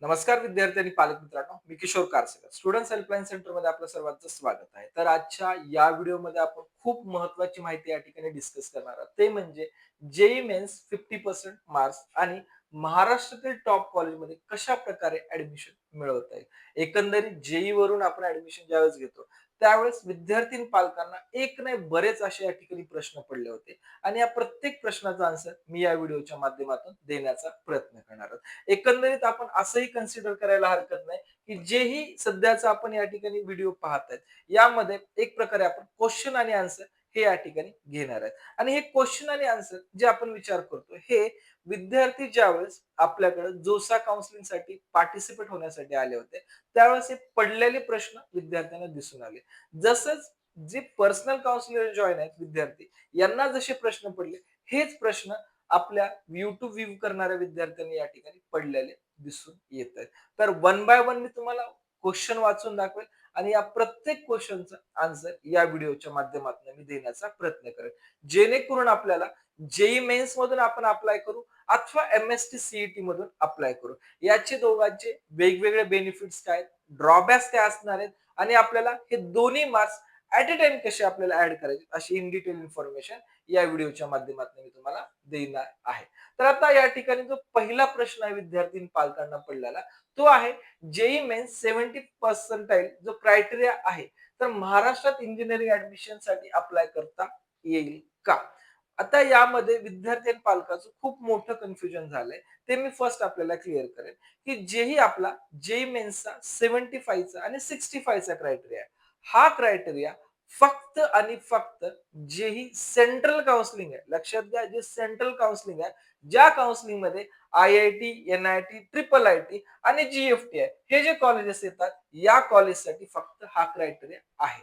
नमस्कार विद्यार्थी आणि पालक मित्रांनो, मी किशोर कारसेकर स्टुडंट्स हेल्पलाईन सेंटर मध्ये आपलं सर्वांचं स्वागत आहे. तर आजच्या या व्हिडिओमध्ये आपण खूप महत्त्वाची माहिती या ठिकाणी डिस्कस करणार आहोत. ते म्हणजे जेईई मेन्स 50% मार्क्स आणि महाराष्ट्रातील टॉप कॉलेजमध्ये कशा प्रकारे ऍडमिशन मिळवता येईल. एकंदरीत जेईई वरून आपण ऍडमिशन ज्यावेळेस घेतो त्यावेळेस विद्यार्थी आणि पालकांना एक नाही बरेच असे या ठिकाणी प्रश्न पडले होते आणि या प्रत्येक प्रश्नाचा आन्सर मी या व्हिडिओच्या माध्यमातून देण्याचा प्रयत्न करणार आहोत. एकंदरीत आपण असंही कन्सिडर करायला हरकत नाही की जेही सध्याचा आपण या ठिकाणी व्हिडिओ पाहतायत यामध्ये एक प्रकारे आपण क्वेश्चन आणि आन्सर हे या ठिकाणी घेणार आहेत आणि हे क्वेश्चन आणि आन्सर जे आपण विचार करतो हे विद्यार्थी ज्यावेळेस आपल्याकडे जोसा काउन्सिलिंग साठी पार्टिसिपेट होण्यासाठी आले होते त्यावेळेस हे पडलेले प्रश्न विद्यार्थ्यांना दिसून आले. जसंच जे पर्सनल काउन्सिलर जॉईन आहेत विद्यार्थी यांना जसे प्रश्न पडले हेच प्रश्न आपल्या युट्यूब व्ह्यू करणाऱ्या विद्यार्थ्यांनी या ठिकाणी पडलेले दिसून येत आहेत. तर वन बाय वन मी तुम्हाला क्वेश्चन वाचून दाखवेल आणि या प्रत्येक क्वेश्चनचा आन्सर या व्हिडिओच्या माध्यमातून मी देण्याचा प्रयत्न करेन जेणेकरून आपल्याला जेई मेन्स मधून आपण अप्लाय करू अथवा एमएसटी सीईटी मधून अप्लाय करू याचे दोघांचे वेगवेगळे बेनिफिट्स काय ड्रॉबॅक्स काय असणार आहेत आणि आपल्याला हे दोन्ही मार्क्स ऍट अ टाइम कसे आपल्याला ऍड करायचे अशी इन डिटेल इन्फॉर्मेशन या व्हिडिओच्या माध्यमातून मी तुम्हाला देणार आहे. तर आता या ठिकाणी जो पहिला प्रश्न आहे विद्यार्थी पालकांना पडलेला तो आहे जेई मेन्स 70 पर्सेंटाईल जो क्रायटेरिया आहे तर महाराष्ट्रात इंजिनिअरिंग ऍडमिशन साठी अप्लाय करता येईल का. आता यामध्ये विद्यार्थी आणि पालकाचं खूप मोठं कन्फ्युजन झालंय ते मी फर्स्ट आपल्याला क्लिअर करेन की जेही आपला जेई मेन्सचा 75 चा आणि 65 चा क्रायटेरिया हा क्रायटेरिया फक्त आणि फक्त जेही सेंट्रल काउन्सिलिंग आहे लक्षात घ्या जे सेंट्रल काउन्सिलिंग आहे ज्या काउन्सिलिंग मध्ये IIT NIT ट्रिपल आयटी आणि GFT आहे हे जे कॉलेजेस येतात या कॉलेजसाठी फक्त हा क्रायटेरिया आहे.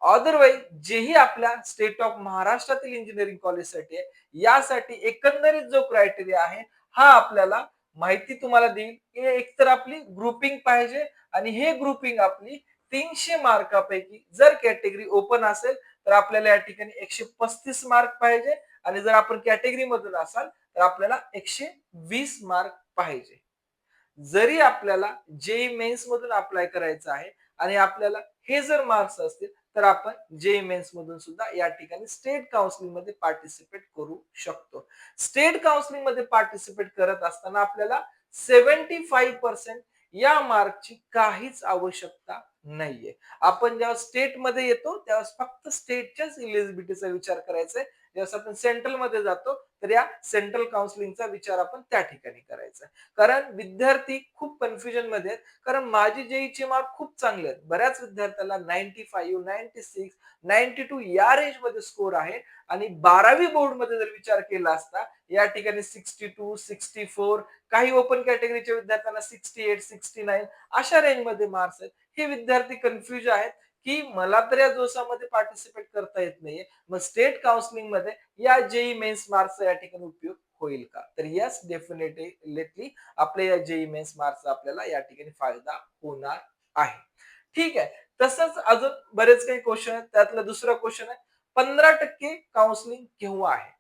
अदरवाईज जेही आपल्या स्टेट ऑफ महाराष्ट्रातील इंजिनिअरिंग कॉलेजसाठी आहे यासाठी एकंदरीत जो क्रायटेरिया आहे हा आपल्याला माहिती तुम्हाला देईल की एकतर आपली ग्रुपिंग पाहिजे आणि हे ग्रुपिंग आपली 300 मार्कापैकी जर कॅटेगरी ओपन असेल तर आपल्याला या ठिकाणी 135 मार्क पाहिजे आणि जर आपण कॅटेगरी मधून असाल तर आपल्याला 120 मार्क पाहिजे. जरी आपल्याला जेई मेन्स मधून अप्लाय करायचं आहे आणि आपल्याला हे जर मार्क्स असतील तर आपण जेई मेन्स मधून सुद्धा या ठिकाणी स्टेट काउन्सिलिंग मध्ये पार्टिसिपेट करू शकतो. स्टेट काउन्सिलिंग मध्ये पार्टिसिपेट करत असताना आपल्याला 75% या मार्कची काहीच आवश्यकता नाहीये. आपण जेव्हा स्टेट मध्ये येतो तेव्हा फक्त स्टेटच्याच इलिजिबिलिटीचा विचार करायचा आहे. जेव्हा आपण सेंट्रल मध्ये जातो तर या सेंट्रल काउन्सिलिंगचा विचार आपण त्या ठिकाणी करायचा आहे. कारण विद्यार्थी खूप कन्फ्युजन मध्ये आहेत कारण माझे जेईचे मार्क खूप चांगले आहेत बऱ्याच विद्यार्थ्याला 95 96 92 या रेंज मध्ये स्कोर आहे आणि 12वी बोर्ड मध्ये जर विचार केला असता या ठिकाणी 62 64 काही ओपन कॅटेगरीच्या विद्यार्थ्यांना 68 69 अशा रेंज मध्ये मार्क्स आहेत. हे विद्यार्थी कन्फ्युज आहेत की मला तर या जोसामध्ये पार्टिसिपेट करता येत नाहीये मग स्टेट काउन्सिलिंग मध्ये या जेई मेन्स मार्क्सचा या ठिकाणी उपयोग होईल का तर यस डेफिनेटली आपल्या या जेई मेन्स मार्क्सचा आपल्याला या ठिकाणी फायदा होणार आहे. ठीक आहे तसंच अजून बरेच काही क्वेश्चन आहेत त्यातला दुसरा क्वेश्चन आहे 15% काउन्सिलिंग केव्हा आहे.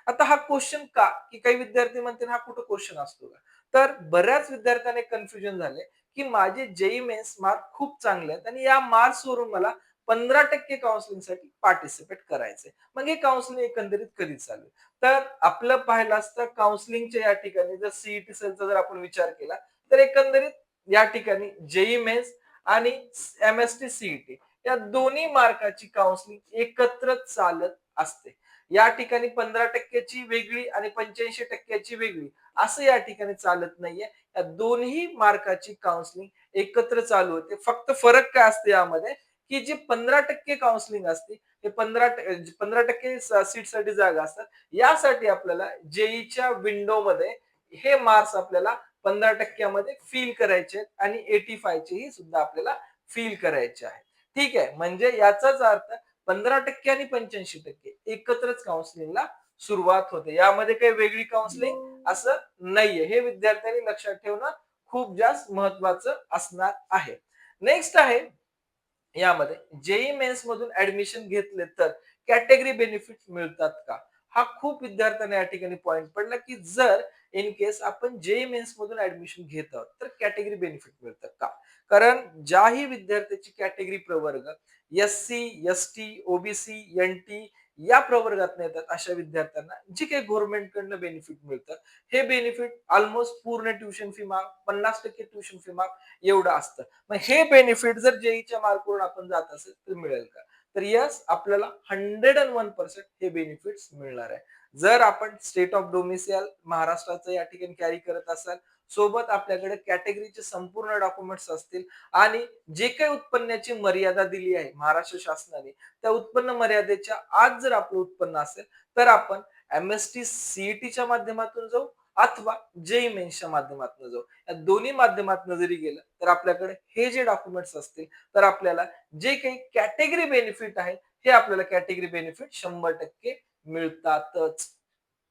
आता हा क्वेश्चन का की काही विद्यार्थी म्हणतील हा कुठं क्वेश्चन असतो का तर बऱ्याच विद्यार्थ्यांना कन्फ्युजन झाले की माझे जेई मेन्स मार्क खूप चांगले आहेत आणि या मार्क्स वरून मला 15% काउन्सिलिंग साठी पार्टिसिपेट करायचंय मग हे काउन्सिलिंग एकंदरीत कधी चालू तर आपलं पाहिलं असतं काउन्सिलिंगच्या या ठिकाणी जर सीईटी सेलचा जर आपण विचार केला तर एकंदरीत या ठिकाणी जेई मेन्स आणि एमएसटी सीईटी या दोन्ही मार्काची काउन्सिलिंग एकत्र चालत असते. या ठिकाणी 15%ची वेगळी आणि 85%ची वेगळी असं या ठिकाणी चालत नाहीये. या दोन्ही मार्काची काउन्सिलिंग एकत्र चालू होते. फक्त फरक काय असते यामध्ये की जे 15% काउन्सिलिंग असते ते 15% सीटसाठी जागा असतात. यासाठी आपल्याला जेईच्या विंडोमध्ये हे मार्क्स आपल्याला 15% मध्ये फिल करायचे आहेत आणि 85 चे सुद्धा आपल्याला फिल करायचे आहे. ठीक आहे म्हणजे याचाच अर्थ 15% आणि 85% एकत्रच काउन्सिलिंगला सुरुवात होते. यामध्ये काही वेगळी काउन्सिलिंग असं नाहीये. हे विद्यार्थ्यांनी लक्षात ठेवणं खूप जास्त महत्वाचं असणार आहे. नेक्स्ट आहे यामध्ये जेई मेन्स मधून ऍडमिशन घेतले तर कॅटेगरी बेनिफिट मिळतात का. हा खूप विद्यार्थ्यांना या ठिकाणी पॉइंट पडला की जर इन केस आपण जेई मेन्स मधून ऍडमिशन घेत आहोत तर कॅटेगरी बेनिफिट मिळतं का? कारण ज्याही विद्यार्थ्याची कॅटेगरी प्रवर्ग एससी, एसटी, ओबीसी, एनटी या प्रवर्गात येतात अशा विद्यार्थ्यांना जे काही गव्हर्नमेंट कडनं बेनिफिट मिळतं, हे बेनिफिट ऑलमोस्ट पूर्ण ट्युशन फी माफ, 50% ट्युशन फी माफ एवढं असतं. मग हे बेनिफिट जर जेईच्या मार्कवरून आपण जात असेल तर मिळेल का? तर यस, आपल्याला 101% हे बेनिफिट्स मिळणार आहे. जर आपण स्टेट ऑफ डोमिसाइल महाराष्ट्राचं या ठिकाणी कॅरी करत असाल, सोबत आपल्याकडे कॅटेगरीचे संपूर्ण डॉक्युमेंट्स असतील आणि जे काही उत्पन्नाची मर्यादा दिली आहे महाराष्ट्र शासनाने, त्या उत्पन्न मर्यादेच्या आज जर आपलं उत्पन्न असेल तर आपण एमएसटी सीईटीच्या माध्यमातून जाऊ अथवा जेई मेन्सच्या माध्यमातून जाऊ. या दोन्ही माध्यमातून जरी गेलं तर आपल्याकडे हे जे डॉक्युमेंट्स असतील तर आपल्याला जे काही कॅटेगरी बेनिफिट आहे हे आपल्याला कॅटेगरी बेनिफिट 100% मिळतातच.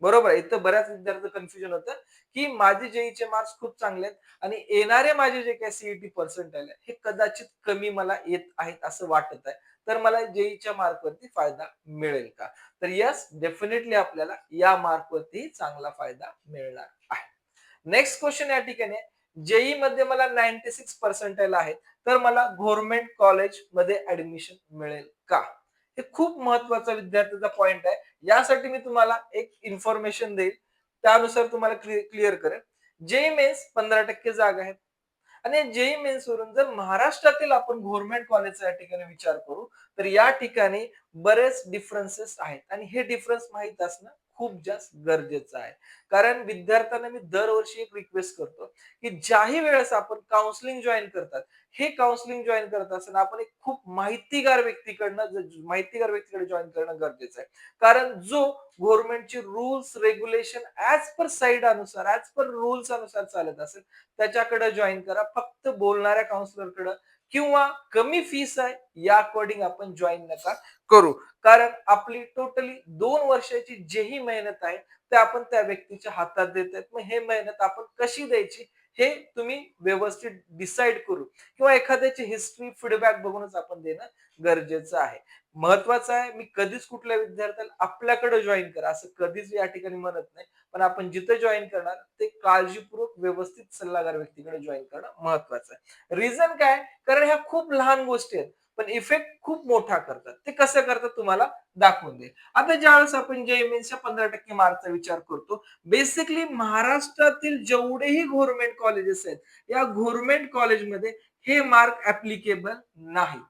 बरोबर आहे. इथं बऱ्याच विद्यार्थ्यांचं कन्फ्युजन होतं की माझे जेईचे मार्क्स खूप चांगले आहेत आणि येणारे माझे जे काही सीईटी पर्सेंटाइल आहे हे कदाचित कमी मला येत आहेत असं वाटत आहे. तर मला जेईच्या मार्क वरती फायदा मिळेल का? तर येस, डेफिनेटली आपल्याला या मार्क वरती चांगला फायदा मिळणार आहे. नेक्स्ट क्वेश्चन या ठिकाणी जेई मध्ये मला 96 पर्सेंटाइल आहेत तर मला गव्हर्नमेंट कॉलेज मध्ये ऍडमिशन मिळेल का? हे खूप महत्वाचा विद्यार्थ्याचा पॉइंट आहे. यासाठी मी तुम्हाला एक इन्फॉर्मेशन देईल, त्यानुसार तुम्हाला क्लिअर करेल. जेई मेन्स 15% जागा आहेत आणि जेई मेन्स वरून जर महाराष्ट्रातील आपण गव्हर्नमेंट कॉलेजचा या ठिकाणी विचार करू तर या ठिकाणी बरेच डिफरन्सेस आहेत आणि हे डिफरन्स माहित असणं खूप जास्त गरजेचं आहे. कारण विद्यार्थ्यांना मी दरवर्षी एक रिक्वेस्ट करतो की ज्याही वेळेस आपण काउन्सिलिंग जॉईन करतात, हे काउन्सिलिंग जॉईन करत असताना आपण एक खूप माहितीगार व्यक्तीकडे जॉईन करणं गरजेचं आहे. कारण जो गव्हर्नमेंटचे rules regulation as per side अनुसार ऍज पर रूल्स अनुसार चालत असेल त्याच्याकडे जॉईन करा. फक्त बोलणाऱ्या काउन्सिलरकडे किंवा कमी फीस आहे या अकॉर्डिंग आपण जॉईन नका करू. कारण आपली टोटली 2 वर्षाची जेही मेहनत आहे ते आपण त्या व्यक्तीच्या हातात देत आहेत. मग हे मेहनत आपण कशी द्यायची हे तुम्ही व्यवस्थित डिसाईड करू किंवा एखाद्याची हिस्ट्री फीडबॅक बघूनच आपण देणं गरजेचं आहे. महत्वाचं आहे, मी कधीच कुठल्या विद्यार्थ्याला आपल्याकडे जॉईन करा असं कधीच या ठिकाणी म्हणत नाही. पण आपण जिथे जॉईन करणार ते काळजीपूर्वक व्यवस्थित सल्लागार व्यक्तीकडे जॉईन करणं महत्वाचं आहे. रिझन काय? कारण ह्या खूप लहान गोष्टी आहेत पण इफेक्ट खूप मोठा करतात. ते कसं करतात तुम्हाला दाखवून दे. आता ज्यावेळेस आपण जेईई मेन्सच्या 15% मार्कचा विचार करतो, बेसिकली महाराष्ट्रातील जेवढेही गव्हर्नमेंट कॉलेजेस आहेत या गव्हर्नमेंट कॉलेजमध्ये हे मार्क ऍप्लिकेबल नाही.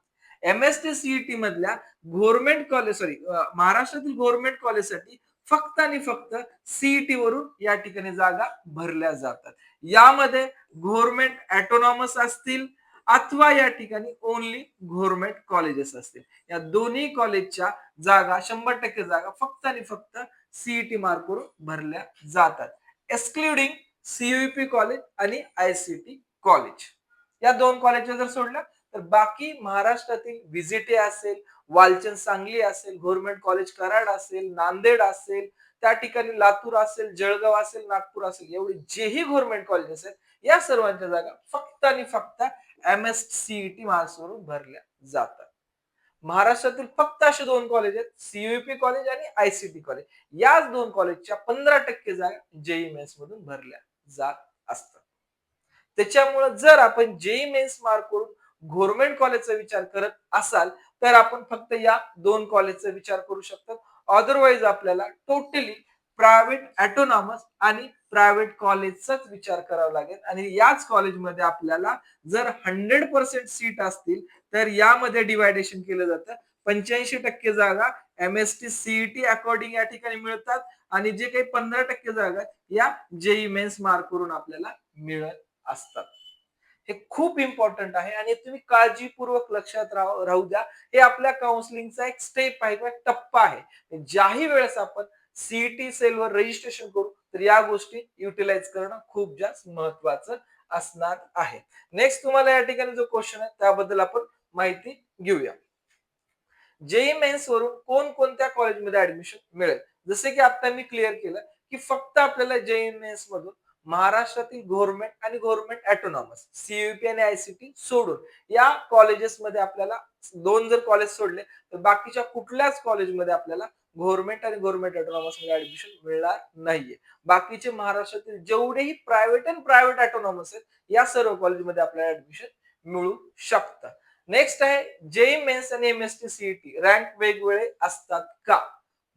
एमएसटी सीईटी मधल्या गव्हर्नमेंट कॉलेज महाराष्ट्रातील गव्हर्नमेंट कॉलेजसाठी फक्त आणि फक्त सीईटी वरून या ठिकाणी जागा भरल्या जातात. यामध्ये गव्हर्नमेंट ऑटोनॉमस असतील अथवा या ठिकाणी ओनली गव्हर्नमेंट कॉलेजेस असतील. या दोन्ही कॉलेजच्या जागा 100% जागा फक्त आणि फक्त सीईटी मार्क वरून भरल्या जातात. एक्सक्लुडिंग सीयूपी कॉलेज आणि आयसीटी कॉलेज. या दोन कॉलेज जर सोडल्या तर बाकी महाराष्ट्रातील व्हिजिटे असेल, वालचंद सांगली असेल, गव्हर्नमेंट कॉलेज कराड असेल, नांदेड असेल, त्या ठिकाणी लातूर असेल, जळगाव असेल, नागपूर असेल, एवढे जेही गव्हर्नमेंट कॉलेजेस आहेत या सर्वांच्या जागा फक्त आणि फक्त एमएससीईटी मार्क्स वरून भरल्या जातात. महाराष्ट्रातील फक्त असे दोन कॉलेज आहेत, सीयूपी कॉलेज आणि आयसीटी कॉलेज. याच दोन कॉलेजच्या 15% जागा जेईई मेन्स मधून भरल्या जात असतात. त्याच्यामुळे जर आपण जेईई मेन्स मार्क करून गव्हर्नमेंट कॉलेजचा विचार करत असाल तर आपण फक्त या दोन कॉलेजचा विचार करू शकतो. अदरवाईज आपल्याला टोटली प्रायव्हेट ऑटोनॉमस आणि प्रायव्हेट कॉलेजचाच विचार करावा लागेल आणि याच कॉलेजमध्ये आपल्याला जर 100% सीट असतील तर यामध्ये डिवायडेशन केलं जातं. 85% जागा एमएसटी सीईटी अकॉर्डिंग या ठिकाणी मिळतात आणि जे काही 15% जागा या जेईई मेन्स मार्क करून आपल्याला मिळत असतात. हे खूप इम्पॉर्टंट आहे आणि तुम्ही काळजीपूर्वक लक्षात राहू द्या. हे आपल्या काउन्सिलिंगचा एक स्टेप आहे किंवा टप्पा आहे. ज्याही वेळेस आपण सीईटी सेलवर रजिस्ट्रेशन करू तर या गोष्टी युटिलाइज करणं खूप जास्त महत्वाचं असणार आहे. नेक्स्ट तुम्हाला या ठिकाणी जो क्वेश्चन आहे त्याबद्दल आपण माहिती घेऊया. जेईई मेन्स वरून कोणकोणत्या कॉलेजमध्ये ऍडमिशन मिळेल? जसे की आता मी क्लिअर केलं की फक्त आपल्याला जेईई मेन्स मधून महाराष्ट्रातील गव्हर्नमेंट आणि गव्हर्नमेंट ऑटोनॉमस सीयूपी आणि आयसीटी सोडून या कॉलेजेस मध्ये आपल्याला दोन जर कॉलेज सोडले तर बाकीच्या कुठल्याच कॉलेजमध्ये आपल्याला गव्हर्नमेंट आणि गव्हर्नमेंट ऑटोनॉमस मध्ये ऍडमिशन मिळणार नाहीये. बाकीचे महाराष्ट्रातील जेवढेही प्रायव्हेट आणि प्रायव्हेट ऑटोनॉमस आहेत या सर्व कॉलेजमध्ये आपल्याला ऍडमिशन मिळू शकतं. नेक्स्ट आहे जेई मेन्स आणि एमएसटी सीईटी रँक वेगवेगळे असतात का?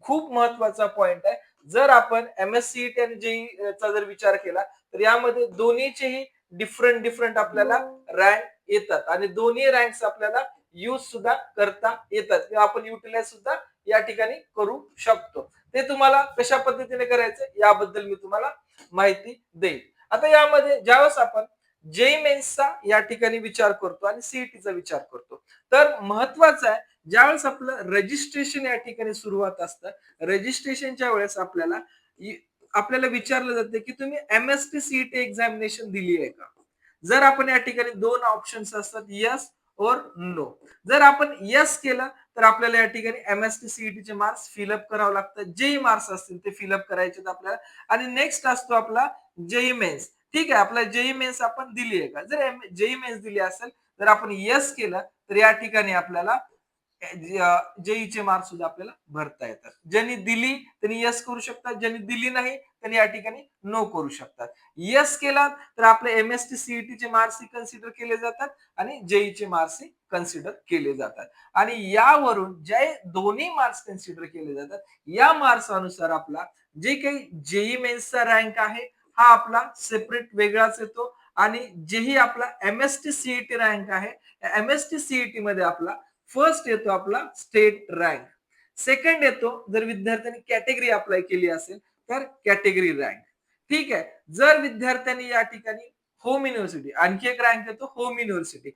खूप महत्वाचा पॉइंट आहे. जर आपण एमएससीईटी आणि जेई चा जर विचार केला तर यामध्ये दोन्हीचेही डिफरंट डिफरंट आपल्याला रँक येतात आणि दोन्ही रँक्स आपल्याला यूज सुद्धा करता येतात किंवा आपण युटिलाइज सुद्धा या ठिकाणी करू शकतो. ते तुम्हाला कशा पद्धतीने करायचं याबद्दल मी तुम्हाला माहिती देईल. आता यामध्ये ज्यावेळेस आपण जेई मेन्सचा या ठिकाणी विचार करतो आणि सीईटीचा विचार करतो तर महत्वाचं आहे ज्यावेळेस आपलं रजिस्ट्रेशन या ठिकाणी सुरुवात असतं रजिस्ट्रेशनच्या वेळेस आपल्याला विचारलं जातं की तुम्ही एमएसटी सीईटी एक्झामिनेशन दिली आहे का? जर आपण या ठिकाणी दोन ऑप्शन्स असतात यस और नो. जर आपण यस केलं तर आपल्याला या ठिकाणी एमएसटी सीईटीचे मार्क्स फिलअप करावं लागतं. जे मार्क्स असतील ते फिलअप करायचे आपल्याला आणि नेक्स्ट असतो आपला जेई मेन्स. ठीक आहे आपला जेई मेन्स आपण दिली आहे का? जर जेई मेन्स दिली असेल तर आपण यस केलं तर या ठिकाणी आपल्याला जेईचे मार्क्स सुद्धा आपल्याला भरता येतात. ज्यांनी दिली त्यांनी यस करू शकतात ज्यांनी दिली नाही त्यांनी या ठिकाणी नो करू शकतात. यस केला तर आपले एमएसटी सीईटीचे मार्क्स कन्सिडर केले जातात आणि जेईचे मार्क्स कन्सिडर केले जातात आणि यावरून जे दोन्ही मार्क्स कन्सिडर केले जातात या मार्क्स अनुसार आपला जे काही जेई मेन्सचा रँक आहे हा आपला सेपरेट वेगळाच येतो आणि जेही आपला एमएसटी सीईटी रँक आहे एमएसटी सीईटी मध्ये आपला फर्स्ट येतो आपला स्टेट रँक. सेकंड येतो जर विद्यार्थ्यांनी कॅटेगरी अप्लाय केली असेल तर कॅटेगरी रँक. ठीक आहे. जर विद्यार्थ्यांनी या ठिकाणी होम युनिव्हर्सिटी आणखी एक रँक येतो होम युनिव्हर्सिटी.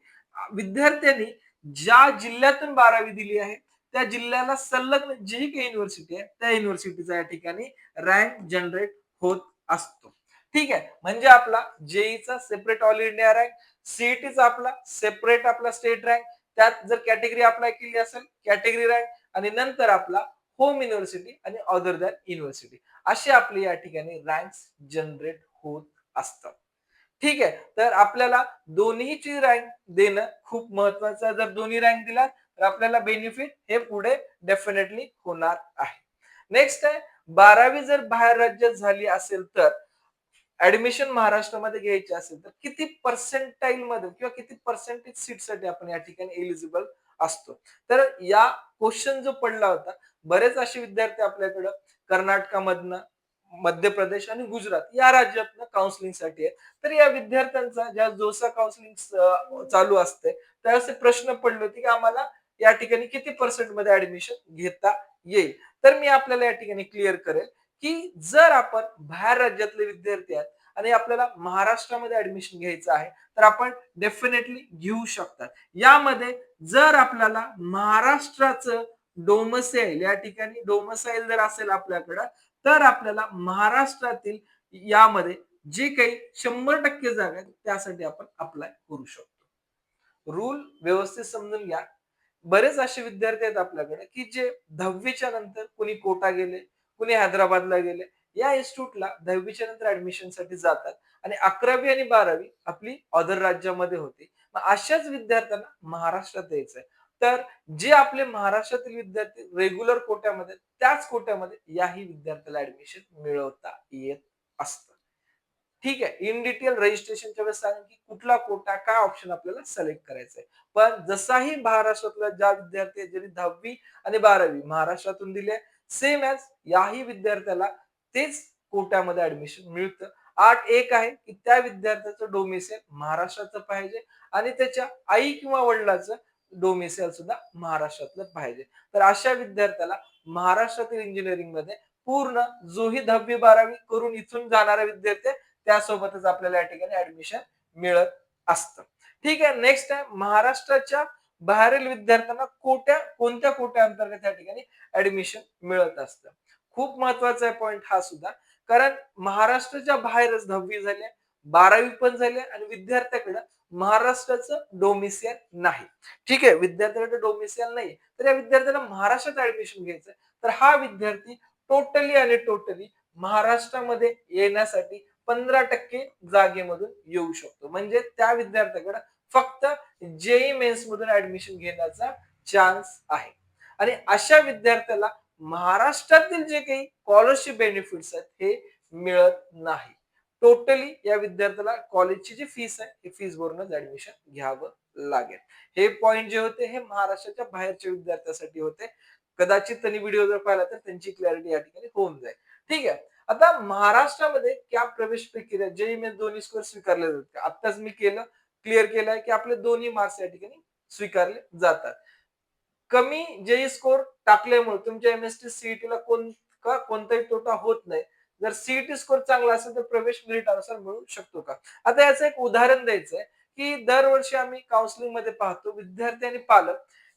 विद्यार्थ्यांनी ज्या जिल्ह्यातून 12वी दिली आहे त्या जिल्ह्याला संलग्न जी काही युनिव्हर्सिटी आहे त्या युनिव्हर्सिटीचा या ठिकाणी रँक जनरेट होत असतो. ठीक आहे. म्हणजे आपला जेईचा सेपरेट ऑल इंडिया रँक, सीईटीचा आपला सेपरेट आपला स्टेट रँक, त्यात जर कॅटेगरी अप्लाय केली असेल कॅटेगरी रँक आणि नंतर आपला होम युनिव्हर्सिटी आणि अदर दॅन युनिव्हर्सिटी अशी आपली या ठिकाणी रँक्स जनरेट होत असतात. ठीक आहे. तर आपल्याला दोन्हीची रँक देणं खूप महत्वाचं आहे. जर दोन्ही रँक दिला तर आपल्याला बेनिफिट हे पुढे डेफिनेटली होणार आहे. नेक्स्ट आहे 12वी जर बाहेर राज्यात झाली असेल तर ऍडमिशन महाराष्ट्रामध्ये घ्यायची असेल तर किती पर्सेंटाईल मध्ये किंवा किती पर्सेंटेज सीटसाठी आपण या ठिकाणी एलिजिबल असतो. तर या क्वेश्चन जो पडला होता बरेच असे विद्यार्थी आपल्याकडं कर्नाटकामधनं मध्य प्रदेश आणि गुजरात या राज्यातनं काउन्सिलिंगसाठी आहे. तर या विद्यार्थ्यांचा ज्या जोसा काउन्सिलिंग चालू असते त्यावेळेस प्रश्न पडले होते की आम्हाला या ठिकाणी किती पर्सेंट मध्ये ऍडमिशन घेता येईल. तर मी आपल्याला या ठिकाणी क्लिअर करेल की जर आपण बाहेर राज्यातले विद्यार्थी आहेत आणि आपल्याला महाराष्ट्रामध्ये ऍडमिशन घ्यायचं आहे तर आपण डेफिनेटली घेऊ शकतात. यामध्ये जर आपल्याला महाराष्ट्राचं डोमसाईल या ठिकाणी डोमसाईल जर असेल आपल्याकडं तर आपल्याला महाराष्ट्रातील यामध्ये जे काही 100% जागा आहेत त्यासाठी आपण अप्लाय करू शकतो. रूल व्यवस्थित समजून घ्या. बरेच असे विद्यार्थी आहेत आपल्याकडे की जे 10वीच्या नंतर कुणी कोटा गेले कुणी हैदराबादला गेले या इन्स्टिट्यूटला 10वीच्या नंतर ऍडमिशन साठी जातात आणि 11वी आणि 12वी आपली अदर राज्यामध्ये होती. मग अशाच विद्यार्थ्यांना महाराष्ट्रात यायचंय तर जे आपले महाराष्ट्रातील विद्यार्थी रेग्युलर कोट्यामध्ये त्याच कोट्यामध्ये याही विद्यार्थ्याला ऍडमिशन मिळवता येत असतं. ठीक आहे. इन डिटेल रजिस्ट्रेशनच्या वेळेस सांगेन की कुठला कोटा काय ऑप्शन आपल्याला सिलेक्ट करायचा आहे. पण जसाही महाराष्ट्रातला ज्या विद्यार्थी ज्यांनी 10वी आणि 12वी महाराष्ट्रातून दिले सेम ऍज याही विद्यार्थ्याला तेच कोट्यामध्ये ऍडमिशन मिळतं. अट एक आहे की त्या विद्यार्थ्याचं डोमिसाईल महाराष्ट्राचं पाहिजे आणि त्याच्या आई किंवा वडिलांचं डोमिसाईल सुद्धा महाराष्ट्रातलं पाहिजे. तर अशा विद्यार्थ्याला महाराष्ट्रातील इंजिनिअरिंग मध्ये पूर्ण जोही 10वी 12वी करून इथून जाणारा विद्यार्थी त्यासोबतच आपल्याला या ठिकाणी ऍडमिशन मिळत असतं. ठीक आहे. नेक्स्ट आहे महाराष्ट्राच्या बाहेरील विद्यार्थ्यांना कोणत्या कोट्या अंतर्गत या ठिकाणी ऍडमिशन मिळत असतं. खूप महत्वाचा आहे पॉइंट हा सुद्धा कारण महाराष्ट्राच्या बाहेरच 10वी झाले 12वी पण झाले आणि विद्यार्थ्याकडे महाराष्ट्राचं डोमिसाईल नाही. ठीक आहे. विद्यार्थ्याकडे डोमिसाईल नाही तर या विद्यार्थ्याला महाराष्ट्रात ऍडमिशन घ्यायचं तर हा विद्यार्थी टोटली आणि टोटली महाराष्ट्रामध्ये येण्यासाठी 15% जागेमधून येऊ शकतो. म्हणजे त्या विद्यार्थ्याकडे फक्त जेई मेन्स मधून ऍडमिशन घेण्याचा चान्स आहे आणि अशा विद्यार्थ्याला महाराष्ट्रातील जे काही स्कॉलरशिप बेनिफिट्स आहेत हे मिळत नाही. टोटली या विद्यार्थ्याला कॉलेजची जी फीस आहे ही फीस भरूनच ऍडमिशन घ्यावं लागेल. हे पॉइंट जे होते हे महाराष्ट्राच्या बाहेरच्या विद्यार्थ्यांसाठी होते. कदाचित त्यांनी व्हिडिओ जर पाहिला तर त्यांची क्लॅरिटी या ठिकाणी होऊन जाईल. ठीक आहे. आता महाराष्ट्रामध्ये क्या प्रवेश प्रक्रिया जेईई मेन्स दोन्ही स्कोर स्वीकारले जातात. आत्ताच मी क्लिअर केलंय की आपले दोन्ही मार्क्स या ठिकाणी स्वीकारले जातात. कमी जेई स्कोर टाकल्यामुळे तुमच्या एमएसटी सीईटी ला कोणताही तोटा होत नाही. जर सीईटी स्कोर चांगला असेल तर प्रवेश मेरिट अनुसार मिळू शकतो का? आता याचं एक उदाहरण द्यायचंय की दरवर्षी आम्ही काउन्सिलिंग मध्ये पाहतो विद्यार्थी आणि पालक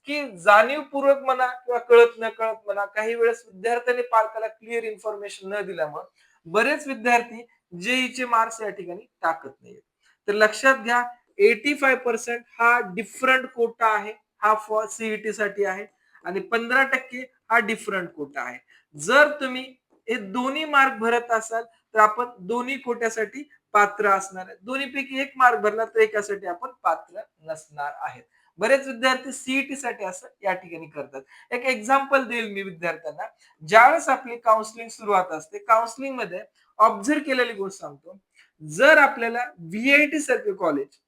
की जाणीवपूर्वक म्हणा किंवा कळत न कळत म्हणा काही वेळेस विद्यार्थ्यांनी पालकाला क्लिअर इन्फॉर्मेशन न दिल्यामुळे बरेच विद्यार्थी जेईचे मार्क्स या ठिकाणी टाकत नाहीत. तर लक्षात घ्या 85% हा डिफरंट कोटा आहे. हा फॉर सीईटी साठी आहे आणि 15% हा डिफरंट कोटा आहे. जर तुम्ही हे दोन्ही मार्क भरत असाल तर आपण दोन्ही कोट्यासाठी पात्र असणार आहे. दोन्हीपैकी एक मार्क भरला तर एकासाठी आपण पात्र नसणार आहेत. बरेच विद्यार्थी सीईटी साठी असं या ठिकाणी करतात. एक एक्झाम्पल देईल मी विद्यार्थ्यांना. ज्यावेळेस आपली काउन्सिलिंग सुरुवात असते काउन्सिलिंग मध्ये ऑब्झर्व केलेली गोष्ट सांगतो. जर आपल्याला व्हीआयटी सारखे कॉलेज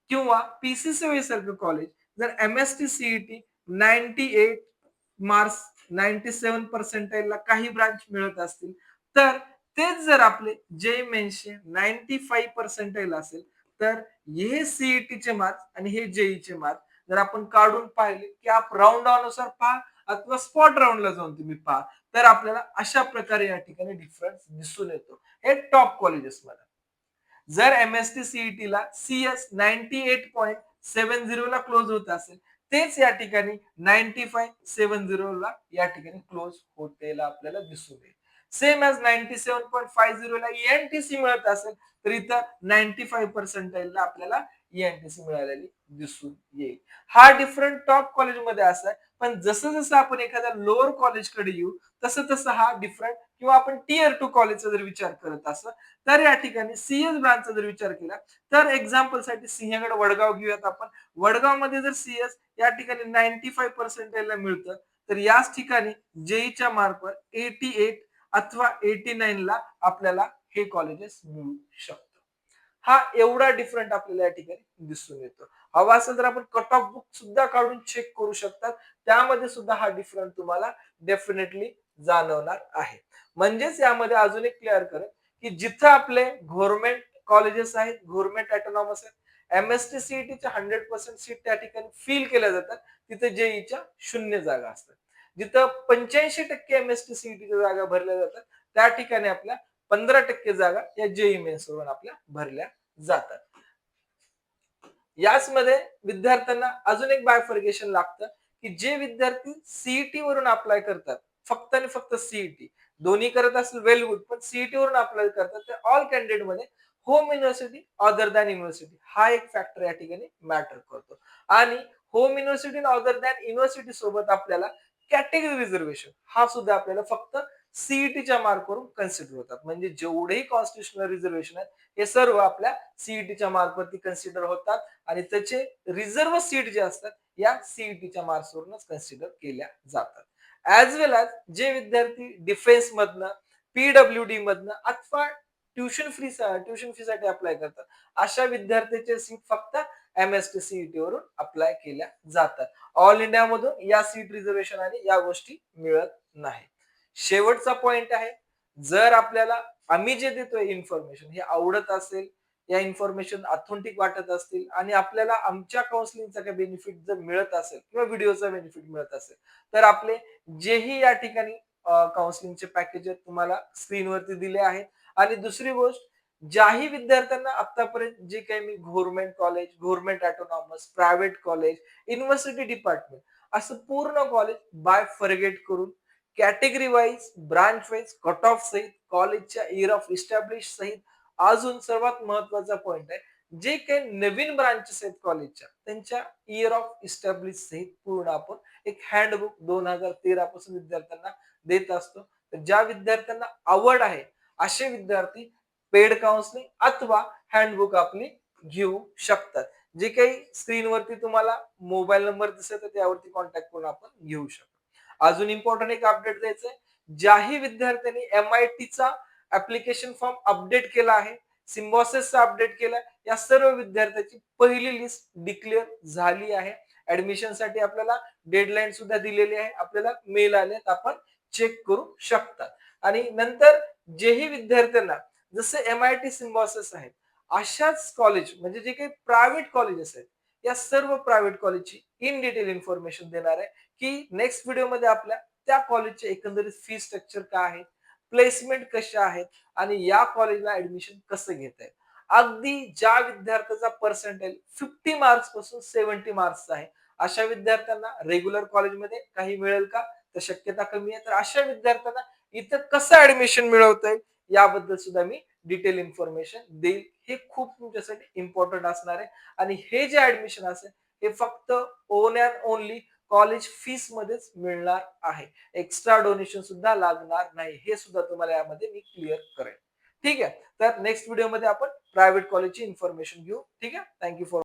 किंवा पीसीसीओ सारखं कॉलेज जर एमएसटी सीईटी 98 मार्क्स 97 पर्सेंटाईलला काही ब्रांच मिळत असतील तर तेच जर आपले जे मेन्सचे 95 पर्सेंटाईल असेल तर हे सीईटीचे मार्क्स आणि हे जेईचे मार्क्स जर आपण काढून पाहिले की आप राऊंड अनुसार पहा अथवा स्पॉट राऊंडला जाऊन तुम्ही पहा तर आपल्याला अशा प्रकारे या ठिकाणी डिफरन्स दिसून येतो. हे टॉप कॉलेजेस मध्ये. जर एमएसटी सीईटी ला सीएस 98.70 ला क्लोज होत असेल तेच या ठिकाणी 95.70 ला या ठिकाणी क्लोज होतेला आपल्याला दिसून येईल. सेम एज 97.50 ला एनटीसी मिळत असेल तर इथं 95 पर्सेंटाईलला आपल्याला एनटीसी मिळालेली दिसून येईल. हा डिफरंट टॉप कॉलेजमध्ये असा आहे. पण जसं जसं आपण एखाद्या लोअर कॉलेजकडे येऊ तसं तसं हा डिफरंट किंवा आपण टियर 2 कॉलेजचा जर विचार करत असं तर या ठिकाणी सीएस ब्रांचचा जर विचार केला तर एक्झाम्पल साठी सिंहगड वडगाव घेऊयात आपण. वडगाव मध्ये जर सीएस या ठिकाणी 95 पर्सेंटाईलला मिळतं तर याच ठिकाणी जेईच्या मार्कवर 88 अथवा 89 ला आपल्याला हे कॉलेजेस मिळू शकतं. हा एवढा डिफरंट आपल्याला या ठिकाणी दिसून येतो. हवा असेल तर आपण कट ऑफ बुक सुद्धा काढून चेक करू शकतात. त्यामध्ये सुद्धा हा डिफरंट तुम्हाला डेफिनेटली जाणवणार आहे. म्हणजेच यामध्ये अजून एक क्लिअर करेल की जिथं आपले गव्हर्नमेंट कॉलेजेस आहेत गव्हर्नमेंट ऑटोनॉमस आहेत एमएसटी सीईटीच्या 100% सीट त्या ठिकाणी फिल केल्या जातात तिथे जेईच्या 0 जागा असतात. जिथं 85% एमएसटी सीईटीच्या जागा भरल्या जातात त्या ठिकाणी आपल्या 15% जागा या जेई मेन्स वरून आपल्या भरल्या जातात. याचमध्ये विद्यार्थ्यांना अजून एक बायफर्गेशन लागतं की जे विद्यार्थी सीईटी वरून अप्लाय करतात फक्त आणि फक्त सीईटी दोन्ही करत असेल वेल गुड पण सीईटी वरून अप्लाय करतात तर ऑल कॅन्डिडेट मध्ये home university other than university हा एक फॅक्टर या ठिकाणी मॅटर करतो. आणि home university other than university सोबत आपल्याला कॅटेगरी रिझर्वेशन हा सुद्धा आपल्याला फक्त सीईटीच्या मार्कवरून कन्सिडर होतात. म्हणजे जेवढेही कॉन्स्टिट्युशनल रिझर्वेशन आहेत हे सर्व आपल्या सीईटीच्या मार्कवरती कन्सिडर होतात आणि त्याचे रिझर्व्ह सीट जे असतात या सीईटीच्या मार्क्सवरूनच कन्सिडर केल्या जातात. ऍज वेल एज जे विद्यार्थी डिफेन्स मधनं पीडब्ल्यूडी मधनं अथवा ट्युशन फी साठी अप्लाय करतात अशा विद्यार्थ्याचे सीट फक्त एमएसटी सीईटी वरून अप्लाय केल्या जातात. ऑल इंडिया मधून या सीट रिझर्वेशन आणि या गोष्टी मिळत नाही. शेवटचा पॉइंट आहे जर आपल्याला आम्ही जे देतोय इन्फॉर्मेशन हे आवडत असेल या इन्फॉर्मेशन ऑथेंटिक वाटत असतील आणि आपल्याला आमच्या काउन्सिलिंगचा काही बेनिफिट जर मिळत असेल किंवा व्हिडिओचा बेनिफिट मिळत असेल तर आपले जेही या ठिकाणी काउन्सिलिंगचे पॅकेज तुम्हाला स्क्रीनवरती दिले आहेत. आणि दुसरी गोष्ट ज्याही विद्यार्थ्यांना आतापर्यंत जे काही मी government college government autonomous private college university department असं पूर्ण कॉलेज बाय फॉरगेट करून category wise branch wise cut off सहित कॉलेजच्या इयर ऑफ इस्टॅब्लिश सहित अजून सर्वात महत्वाचा पॉइंट आहे जे काही नवीन ब्रांचेस आहेत कॉलेजच्या त्यांच्या इयर ऑफ इस्टॅब्लिश सहित पूर्ण आपण एक हँडबुक 2013 पासून विद्यार्थ्यांना देत असतो. तर ज्या विद्यार्थ्यांना आवड आहे असे विद्यार्थी पेड काउन्सिलिंग अथवा हँडबुक आपली घेऊ शकतात. जे काही स्क्रीनवरती तुम्हाला मोबाईल नंबर दिसत त्यावरती कॉन्टॅक्ट करून आपण घेऊ शकतो. अजून इम्पॉर्टंट एक अपडेट द्यायचंय, ज्याही विद्यार्थ्यांनी MITचा ऍप्लिकेशन फॉर्म अपडेट केला आहे, सिम्बॉसिसचा अपडेट केलाय, या सर्व विद्यार्थ्यांची पहिली लिस्ट डिक्लेअर झाली आहे. ऍडमिशनसाठी आपल्याला डेडलाईन सुद्धा दिलेली आहे, आपल्याला मेल आलेत, आपण चेक करू शकता. आणि नंतर जेही विद्यार्थ्यांना जसे MIT सिम्बॉसिस आहेत, अशाच कॉलेज म्हणजे जे काही प्रायव्हेट कॉलेजेस आहेत, या सर्व प्रायव्हेट कॉलेजची इन डिटेल इन्फॉर्मेशन देणार आहे, की नेक्स्ट व्हिडिओमध्ये आपल्या त्या कॉलेजचे एकंदरीत फी स्ट्रक्चर काय आहे, प्लेसमेंट कशा आहेत आणि या कॉलेजला ऍडमिशन कसं घेत आहे. अगदी ज्या विद्यार्थ्याचा पर्सेंटेज 50 मार्क्स पासून 70 मार्क्स आहे, अशा विद्यार्थ्यांना रेग्युलर कॉलेजमध्ये काही मिळेल का, तर शक्यता कमी आहे. तर अशा विद्यार्थ्यांना इथं कसं ऍडमिशन मिळवता येईल याबद्दल सुद्धा मी डिटेल इन्फॉर्मेशन देईल. हे खूप तुमच्यासाठी इम्पॉर्टंट असणार आहे. आणि हे जे ऍडमिशन असेल हे फक्त on and only college fees मध्येच मिळणार आहे. एक्स्ट्रा डोनेशन सुद्धा लागणार नाही. हे सुद्धा तुम्हाला यामध्ये मी क्लिअर करेन. ठीक आहे. तर नेक्स्ट व्हिडिओमध्ये आपण प्रायव्हेट कॉलेजची इन्फॉर्मेशन घेऊ. ठीक आहे. Thank you for